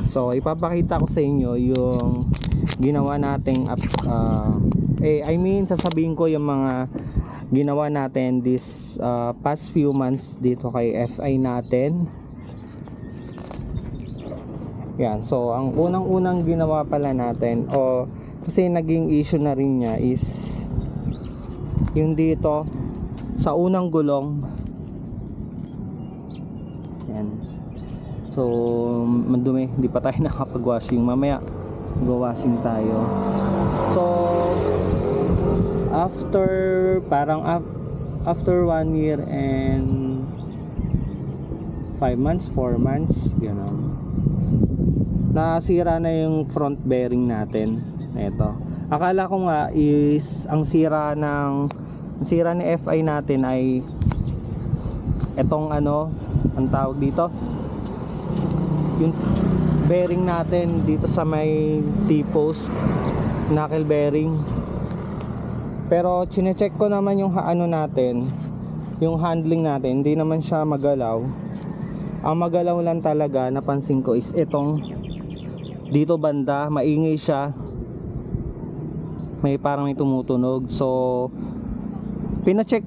So ipapakita ko sa inyo yung ginawa nating sasabihin ko yung mga ginawa natin this past few months dito kay FI natin. Yan, so ang unang-unang ginawa pala natin kasi naging issue na rin niya is yung dito sa unang gulong. Yan. So madumi, hindi pa tayo nakapag-washing. Mamaya go-washing tayo. So after 1 year and 5 months, 4 months, nasira na yung front bearing natin. Ito. Akala ko nga is ang sira ni FI natin ay etong ang tawag dito, yung bearing natin dito sa may T-post, knuckle bearing. Pero chine-check ko naman yung natin, yung handling natin, hindi naman siya magalaw. Ang magalaw lang talaga napansin ko is itong dito banda, maingay siya, parang may tumutunog. So pinapacheck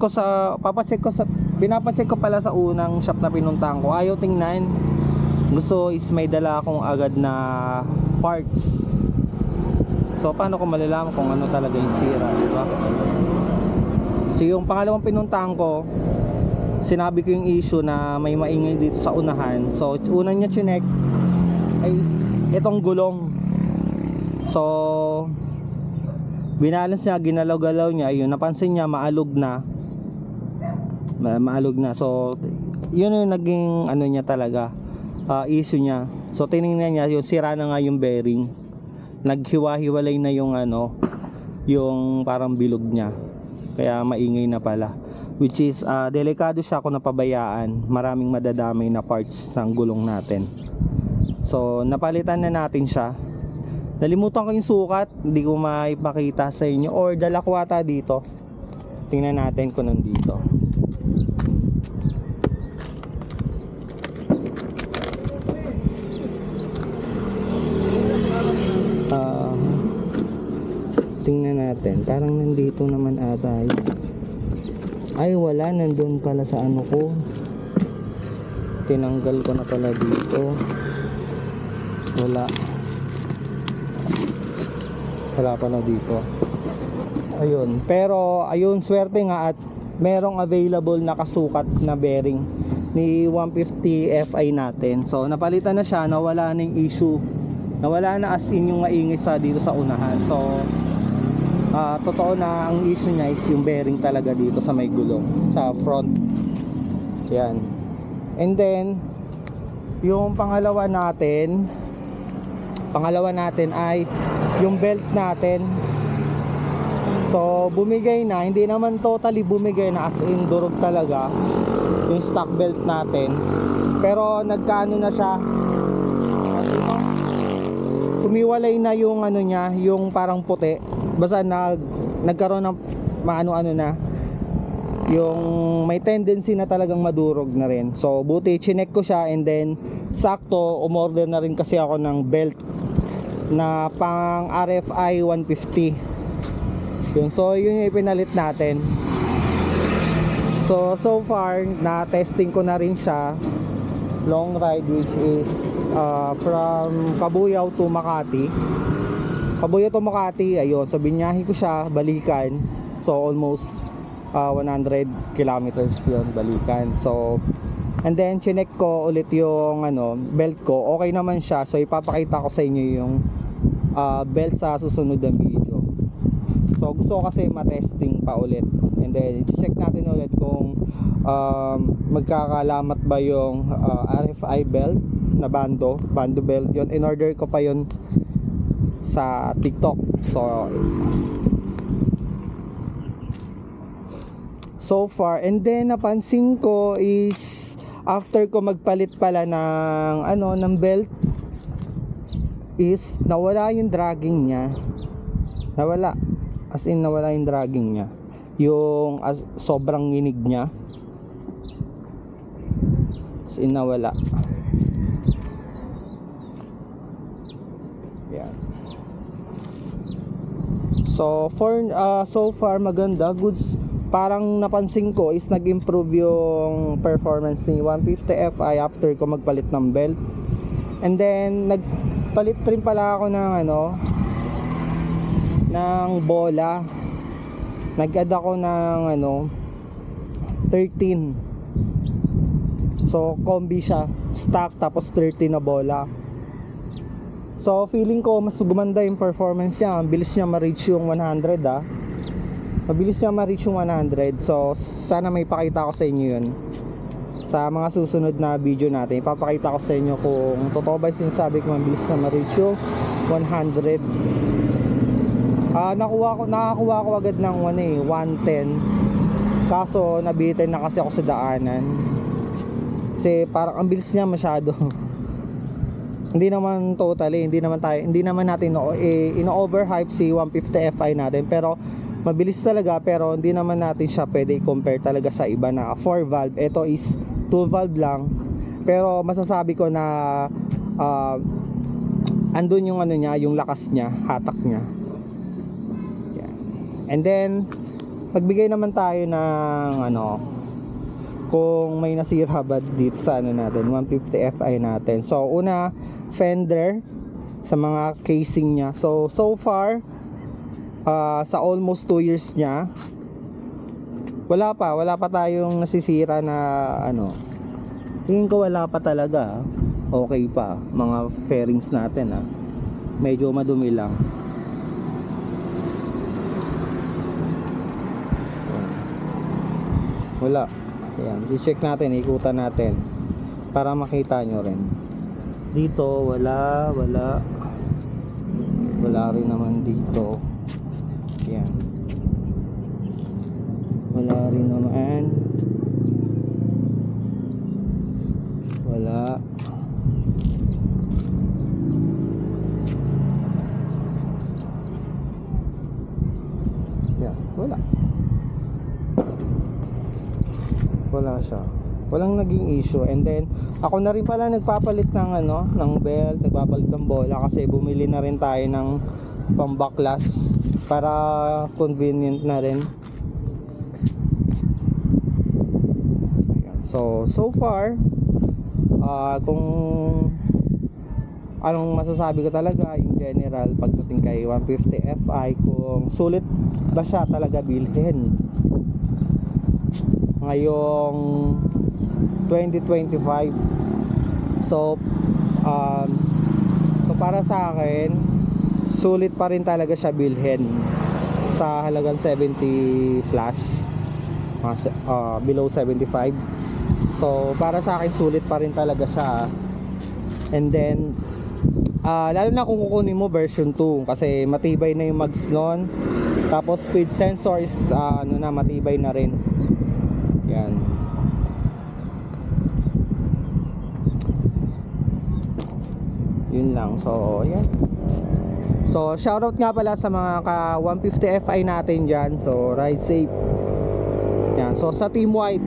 ko pala sa unang shop na pinuntahan ko. Ayaw tingnan. Gusto is may dala akong agad na parts. So paano ko malalaman kung ano talaga yung sira, diba? So yung pangalawang pinuntahan ko, sinabi ko yung issue na may maingay dito sa unahan. So unang niya chinek ay itong gulong. So binalance niya, ginalaw-galaw niya, yun, napansin niya maalog na. So yun yung naging niya talaga, issue niya. So tinignan niya, yung sira na nga yung bearing, naghiwa-hiwalay na yung yung parang bilog niya, kaya maingay na pala, which is delikado siya kung napabayaan. Maraming madadamay na parts ng gulong natin. So napalitan na natin siya. Nalimutan ko yung sukat, hindi ko maipakita sa inyo, or dala ko ata dito. Tingnan natin kung nandito. Tingnan natin, parang nandito naman ata yun. Ay wala, nandun pala sa ko. Tinanggal ko na pala dito. Wala pa na dito. Ayun, pero ayun, swerte nga at merong available na kasukat na bearing ni 150 FI natin. So napalitan na siya, nawala na yung issue, nawala na as in yung maingay sa dito sa unahan. So totoo na ang issue niya is yung bearing talaga dito sa may gulong, sa front. Yan. And then yung pangalawa natin ay yung belt natin. So bumigay na, hindi naman totally bumigay na as in durog talaga yung stock belt natin, pero nagkaano na siya, kumiwalay na yung niya, yung parang puti. Basta nagkaroon ng maano na, yung may tendency na talagang madurog na rin. So buti chinek ko siya, and then sakto umorder na rin kasi ako ng belt na pang RFI 150 yun. So yun yung ipinalit natin. So far na testing ko na rin siya long ride, which is from Cabuyao to Makati. Ayun, so binyahe ko siya balikan. So almost 100 kilometers yun balikan. So and then chinek ko ulit yung belt ko, okay naman siya. So ipapakita ko sa inyo yung belt sa susunod na video. So gusto ko kasi matesting pa ulit, and then i-check natin ulit kung magkakalamat ba yung RFI belt na bando belt. Yun, in order ko pa yun sa TikTok. So far, and then napansin ko is after ko magpalit pala ng belt is nawala yung dragging niya. Nawala, as in nawala yung dragging niya, yung sobrang nginig niya, as in nawala. So so far maganda, goods. Parang napansin ko is nag-improve yung performance ni 150 Fi after ko magpalit ng belt. And then nagpalit rin pala ako ng ng bola. Nag-add ako ng 13. So combi siya, stock tapos 13 na bola. So feeling ko mas gumanda yung performance niya. Ang bilis niya ma-reach yung 100 Mabilis niya ma-reach yung 100. So sana may pakita ko sa inyo yun sa mga susunod na video natin. Ipapakita ko sa inyo kung totoo ba yung sinasabi ko mabilis na ma-reach yung 100. Nakakuha ko agad ng 110. Kaso nabitin na kasi ako sa daanan. Kasi parang ang bilis niya masyado. Hindi naman totally, hindi naman natin ino-overhype si 150 Fi natin, pero mabilis talaga, pero hindi naman natin siya pwede i-compare talaga sa iba na 4 valve. Ito is 2 valve lang. Pero masasabi ko na andun yung niya, yung lakas niya, hatak niya. Yan. And then magbigay naman tayo ng kung may nasira ba dito sa natin 150 Fi natin. So una, fender sa mga casing niya. So far sa almost 2 years niya, wala pa tayong nasisira na tingin ko wala pa talaga. Okay pa mga fairings natin medyo madumi lang. Wala. Ayan, i-check natin, ikutan natin para makita nyo rin. Dito wala rin naman dito. Ayan, wala rin naman, wala. Ayan, wala siya, walang naging issue. And then ako na rin pala nagpapalit ng ng belt, nagpapalit ng bola kasi bumili na rin tayo ng pambaklas para convenient na rin. So far kung anong masasabi ko talaga in general pagdating kay 150 Fi, kung sulit ba siya talaga bilhin ngayong 2025. So para sa akin sulit pa rin talaga siya bilhin sa halagang 70 plus, below 75. So para sa akin sulit pa rin talaga siya. And then lalo na kung kukunin mo version 2 kasi matibay na yung mags nun. Tapos speed sensor is matibay na rin. Yan. Yun lang. So yan. So shoutout nga pala sa mga ka 150 Fi natin dyan. So ride safe. Yan. So sa Team White,